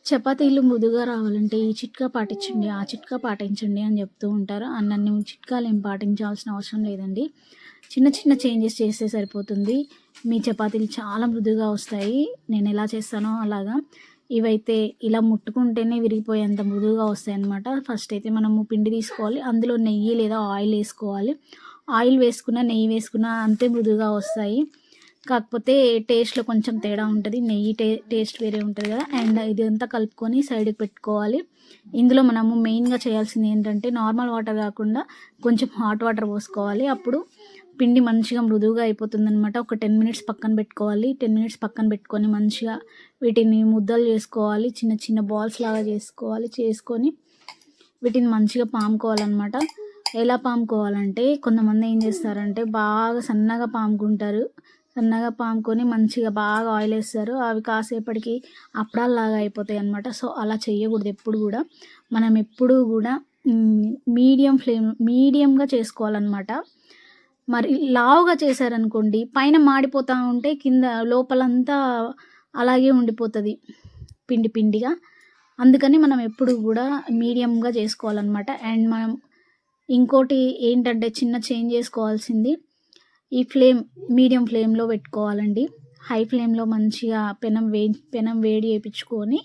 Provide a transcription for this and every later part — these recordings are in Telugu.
చపాతీలు మృదుగా రావాలంటే ఈ చిట్కా పాటించండి, ఆ చిట్కా పాటించండి అని చెప్తూ ఉంటారు. అన్నన్ని చిట్కాలేం పాటించాల్సిన అవసరం లేదండి. చిన్న చిన్న చేంజెస్ చేస్తే సరిపోతుంది. మీ చపాతీలు చాలా మృదుగా వస్తాయి. నేనెలా చేస్తానో అలాగా. ఇవైతే ఇలా ముట్టుకుంటేనే విరిగిపోయేంత మృదువుగా వస్తాయన్నమాట. ఫస్ట్ అయితే మనము పిండి తీసుకోవాలి. అందులో నెయ్యి లేదా ఆయిల్ ఏసుకోవాలి. ఆయిల్ వేసుకున్నా, నెయ్యి వేసుకున్నా అంతే మృదువుగా వస్తాయి. కాకపోతే టేస్ట్‌లో కొంచెం తేడా ఉంటది. నెయ్యి టేస్ట్ వేరే ఉంటది గదా! అండ్ ఇదంతా కలుపుకొని సైడ్‌కి పెట్టుకోవాలి. ఇందులో మనము మెయిన్‌గా చేయాల్సింది ఏంటంటే నార్మల్ వాటర్ గాకుండా కొంచెం హాట్ వాటర్ పోసుకోవాలి. అప్పుడు పిండి మంచిగా మృదువుగా అయిపోతుందనమాట. ఒక 10 మినిట్స్ పక్కన పెట్టుకోవాలి. 10 మినిట్స్ పక్కన పెట్టుకొని మంచిగా వీటిని ముద్దలు చేసుకోవాలి. చిన్న చిన్న బాల్స్ లాగా చేసుకోవాలి. చేసుకొని వీటిని మంచిగా పాముకోవాలనమాట. ఎలా పాముకోవాలంటే కొంతమంది ఏం చేస్తారంటే బాగా సన్నగా పాముకుంటారు. సన్నగా పాముకొని మంచిగా బాగా ఆయిల్ ఏస్తారు. అవి కాసేపటికి అప్పడాల్లాగా అయిపోతాయన్నమాట. సో, అలా చేయకూడదు ఎప్పుడు గూడా. మనం ఎప్పుడూ గూడా మీడియంగా చేసుకోవాలన్నమాట. మరి లావుగా చేశారనుకోండి పైన మాడిపోతా ఉంటే కింద లోపలంతా అలాగే ఉండిపోతది పిండి పిండిగా. అందుకని మనం ఎప్పుడు గూడా మీడియంగా చేసుకోవాలన్నమాట. అండ్ మనం ఇంకోటి ఏంటంటే చిన్న చేంజ్ చేసుకోవాల్సింది ఈ మీడియం ఫ్లేమ్‌లో పెట్టుకోవాలండి. హై ఫ్లేమ్‌లో మంచిగా పెనం వేడి చేపించుకొని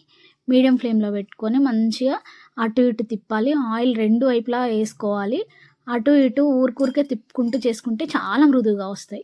మీడియం ఫ్లేమ్‌లో పెట్టుకొని మంచిగా అటు ఇటు తిప్పాలి. ఆయిల్ 2 వైపులా ఏసుకోవాలి. అటు ఇటు ఊరికూరికే తిప్పుకుంటూ చేసుకుంటే చాలా మృదువుగా వస్తాయి.